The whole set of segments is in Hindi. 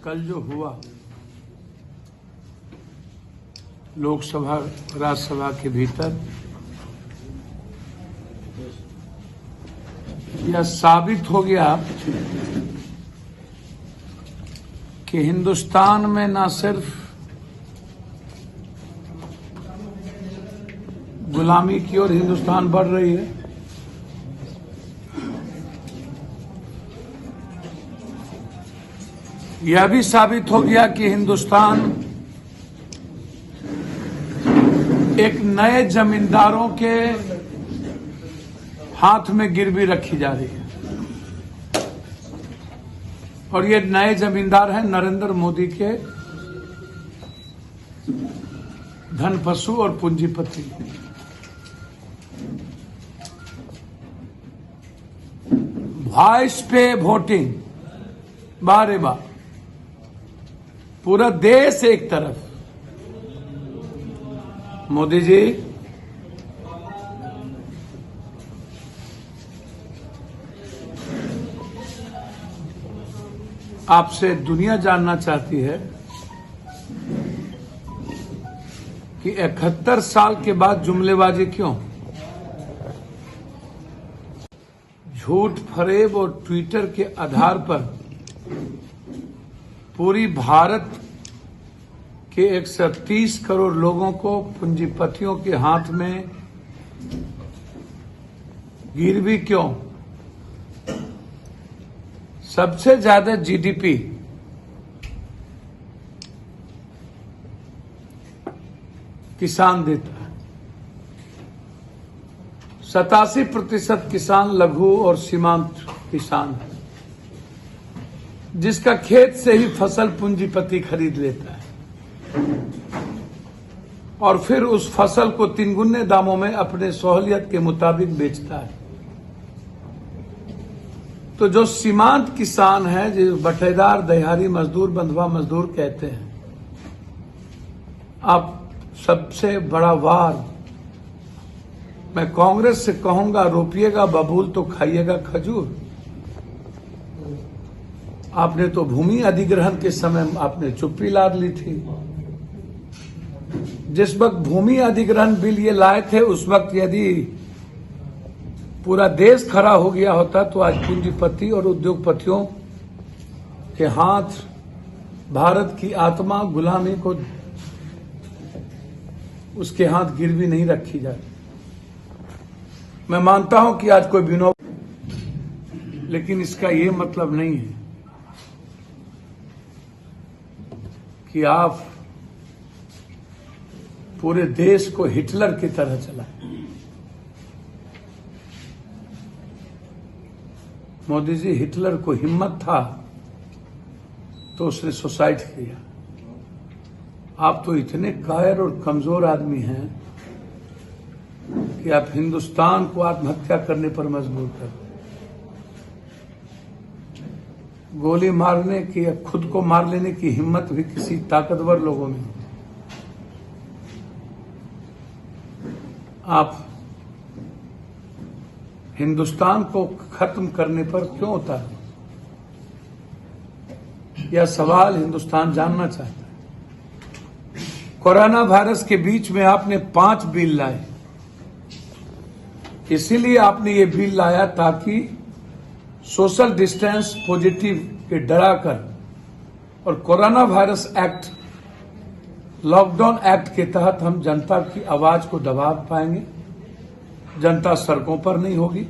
कल जो हुआ लोकसभा राज्यसभा के भीतर, यह साबित हो गया कि हिंदुस्तान में न सिर्फ गुलामी की ओर हिंदुस्तान बढ़ रही है, यह भी साबित हो गया कि हिंदुस्तान एक नए जमींदारों के हाथ में गिरवी रखी जा रही है। और ये नए जमींदार हैं नरेंद्र मोदी के धनपशु और पूंजीपति। वॉइस पे वोटिंग, बारे बार पूरा देश एक तरफ। मोदी जी, आपसे दुनिया जानना चाहती है कि 71 साल के बाद जुमलेबाजी क्यों? झूठ, फरेब और ट्विटर के आधार पर पूरी भारत के 130 करोड़ लोगों को पूंजीपतियों के हाथ में गिरवी क्यों? सबसे ज्यादा जीडीपी किसान देता है। 87% किसान लघु और सीमांत किसान है, जिसका खेत से ही फसल पूंजीपति खरीद लेता है और फिर उस फसल को 3 गुने दामों में अपने सहूलियत के मुताबिक बेचता है। तो जो सीमांत किसान है, जो बटेदार, दहाड़ी मजदूर, बंधुआ मजदूर कहते हैं, आप सबसे बड़ा वार मैं कांग्रेस से कहूंगा, रोपिएगा बबूल तो खाइएगा खजूर। आपने तो भूमि अधिग्रहण के समय आपने चुप्पी लाद ली थी। जिस वक्त भूमि अधिग्रहण बिल ये लाए थे, उस वक्त यदि पूरा देश खड़ा हो गया होता तो आज पूंजीपति और उद्योगपतियों के हाथ भारत की आत्मा गुलामी को उसके हाथ गिरवी नहीं रखी जाती। मैं मानता हूं कि आज कोई विनोद, लेकिन इसका ये मतलब नहीं है कि आप पूरे देश को हिटलर की तरह चलाएं। मोदी जी, हिटलर को हिम्मत था तो उसने सुसाइड किया। आप तो इतने कायर और कमजोर आदमी हैं कि आप हिंदुस्तान को आत्महत्या करने पर मजबूर कर, गोली मारने की या खुद को मार लेने की हिम्मत भी किसी ताकतवर लोगों में। आप हिंदुस्तान को खत्म करने पर क्यों उतारे? यह सवाल हिंदुस्तान जानना चाहता है। कोरोना वायरस के बीच में आपने 5 बिल लाए। इसीलिए आपने ये बिल लाया ताकि सोशल डिस्टेंस पॉजिटिव के डराकर और corona virus act, lockdown act के तहत हम जनता की आवाज को दबा पाएंगे। जनता सड़कों पर नहीं होगी,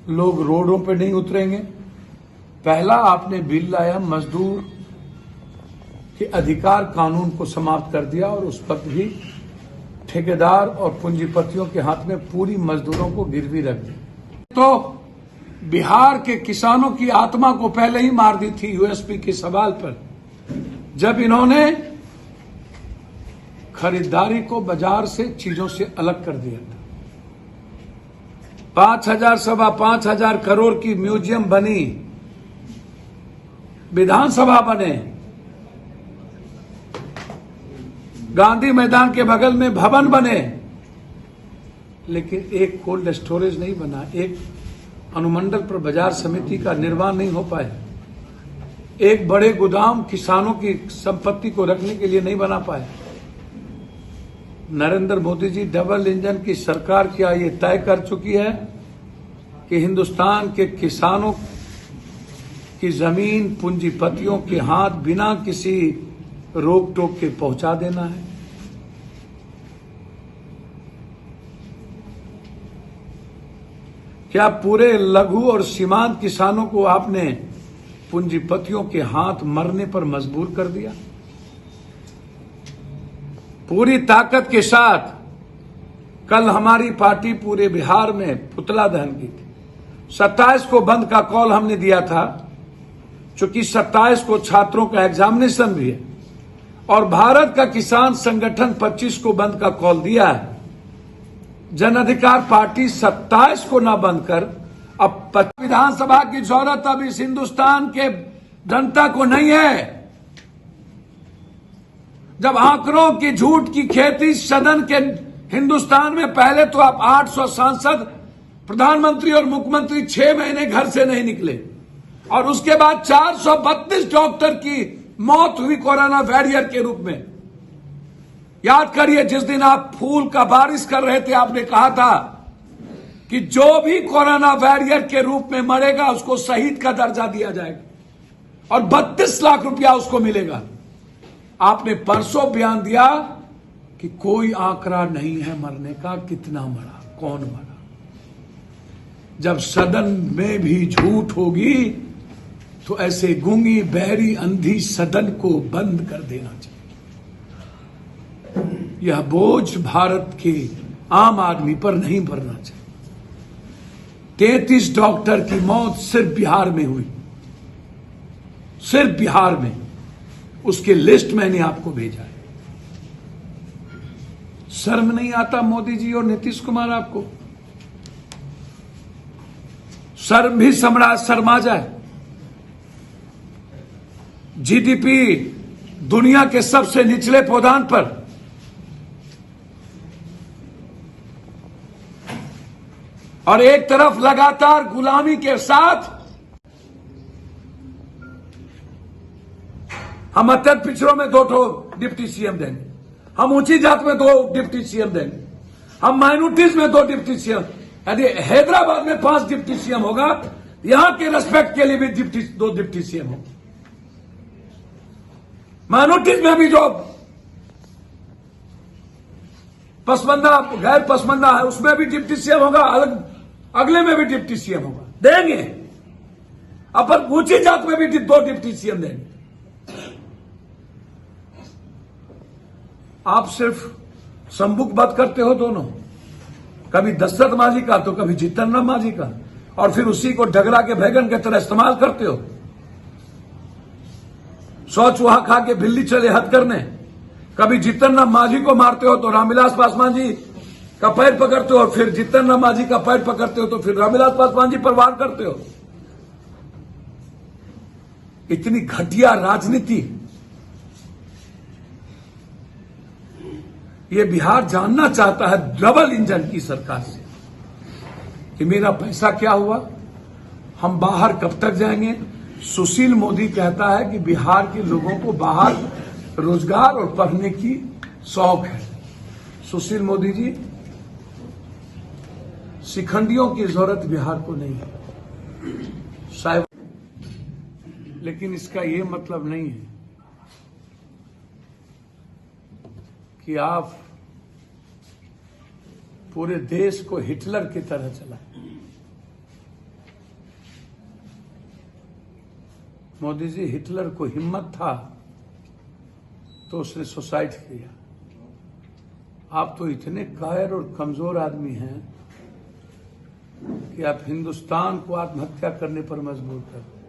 लोग रोडों पर नहीं उतरेंगे। पहला आपने बिल लाया, मजदूर के अधिकार कानून को समाप्त कर दिया और उस वक्त भी ठेकेदार और पूंजीपतियों के हाथ में पूरी मजदूरों को गिरवी रख दी। तो बिहार के किसानों की आत्मा को पहले ही मार दी थी यूएसपी के सवाल पर, जब इन्होंने खरीदारी को बाजार से चीजों से अलग कर दिया था। 5,000 सवा 5,000 करोड़ की म्यूजियम बनी, विधानसभा बने, गांधी मैदान के बगल में भवन बने, लेकिन एक कोल्ड स्टोरेज नहीं बना, एक अनुमंडल पर बाजार समिति का निर्माण नहीं हो पाया, एक बड़े गोदाम किसानों की संपत्ति को रखने के लिए नहीं बना पाए। नरेंद्र मोदी जी डबल इंजन की सरकार क्या ये तय कर चुकी है कि हिंदुस्तान के किसानों की जमीन पूंजीपतियों के हाथ बिना किसी रोक टोक के पहुंचा देना है। क्या पूरे लघु और सीमांत किसानों को आपने पूंजीपतियों के हाथ मरने पर मजबूर कर दिया? पूरी ताकत के साथ कल हमारी पार्टी पूरे बिहार में पुतला दहन की थी। 27 को बंद का कॉल हमने दिया था, चूंकि 27 को छात्रों का एग्जामिनेशन भी है और भारत का किसान संगठन 25 को बंद का कॉल दिया है। जन अधिकार पार्टी 27 को ना बंद कर अब विधानसभा की जरूरत अब इस हिंदुस्तान के जनता को नहीं है। जब आंकड़ों की झूठ की खेती सदन के हिंदुस्तान में, पहले तो आप 800 सांसद, प्रधानमंत्री और मुख्यमंत्री 6 महीने घर से नहीं निकले और उसके बाद 432 डॉक्टर की मौत हुई कोरोना वॉरियर के रूप में। याद करिए, जिस दिन आप फूल का बारिश कर रहे थे, आपने कहा था कि जो भी कोरोना वॉरियर के रूप में मरेगा उसको शहीद का दर्जा दिया जाएगा और 32 लाख रुपया उसको मिलेगा। आपने परसों बयान दिया कि कोई आंकड़ा नहीं है मरने का, कितना मरा, कौन मरा। जब सदन में भी झूठ होगी तो ऐसे गूंगी बहरी अंधी सदन को बंद कर देना चाहिए। यह बोझ भारत के आम आदमी पर नहीं भरना चाहिए। 33 डॉक्टर की मौत सिर्फ बिहार में हुई, सिर्फ बिहार में। उसके लिस्ट मैंने आपको भेजा है। शर्म नहीं आता मोदी जी और नीतीश कुमार? आपको शर्म भी शर्मा जाए। जीडीपी दुनिया के सबसे निचले पौधान पर, और एक तरफ लगातार गुलामी के साथ हम अत्यंत पिछड़ों में 2 डिप्टी सीएम देंगे, हम ऊंची जात में 2 डिप्टी सीएम देंगे, हम माइनॉरिटीज में 2 डिप्टी सीएम। यदि हैदराबाद में 5 डिप्टी सीएम होगा, यहां के रेस्पेक्ट के लिए भी 2 डिप्टी सीएम होगा। माइनॉरिटीज में भी जो पसमंदा गैर पसमंदा है उसमें भी डिप्टी सीएम होगा, अगले में भी डिप्टी सीएम होगा, देंगे। अपन ऊंची जात में भी 2 डिप्टी सीएम देंगे। आप सिर्फ संबुक बात करते हो दोनों, कभी दशरथ मांझी का तो कभी जितन राम मांझी का, और फिर उसी को डगरा के बैगन के तरह इस्तेमाल करते हो। 100 चूहा खा के बिल्ली चले हद करने। कभी जितन राम मांझी को मारते हो तो रामविलास पासवान जी का पैर पकड़ते हो, और फिर जितन राम मांझी का पैर पकड़ते हो तो फिर रामविलास पासवान जी पर वार करते हो। इतनी घटिया राजनीति ये बिहार जानना चाहता है डबल इंजन की सरकार से कि मेरा पैसा क्या हुआ, हम बाहर कब तक जाएंगे। सुशील मोदी कहता है कि बिहार के लोगों को बाहर रोजगार और पढ़ने की शौक है। सुशील मोदी जी, शिखंडियों की जरूरत बिहार को नहीं है शायद, लेकिन इसका ये मतलब नहीं है कि आप पूरे देश को हिटलर की तरह चलाएं। मोदी जी, हिटलर को हिम्मत था तो उसने सुसाइड किया। आप तो इतने कायर और कमजोर आदमी हैं कि आप हिंदुस्तान को आत्महत्या करने पर मजबूर कर दें।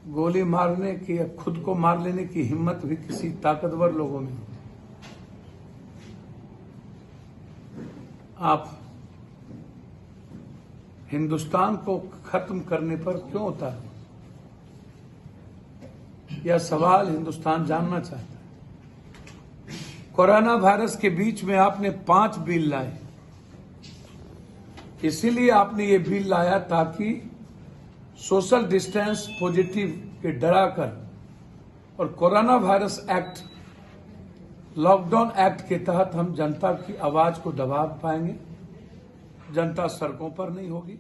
गोली मारने की या खुद को मार लेने की हिम्मत भी किसी ताकतवर लोगों में नहीं। आप हिंदुस्तान को खत्म करने पर क्यों उतारे? यह सवाल हिंदुस्तान जानना चाहता है। कोरोना वायरस के बीच में आपने 5 बिल लाए, इसीलिए आपने ये बिल लाया ताकि सोशल डिस्टेंस पॉजिटिव के डरा कर और corona virus act, lockdown act के तहत हम जनता की आवाज को दबा पाएंगे, जनता सड़कों पर नहीं होगी।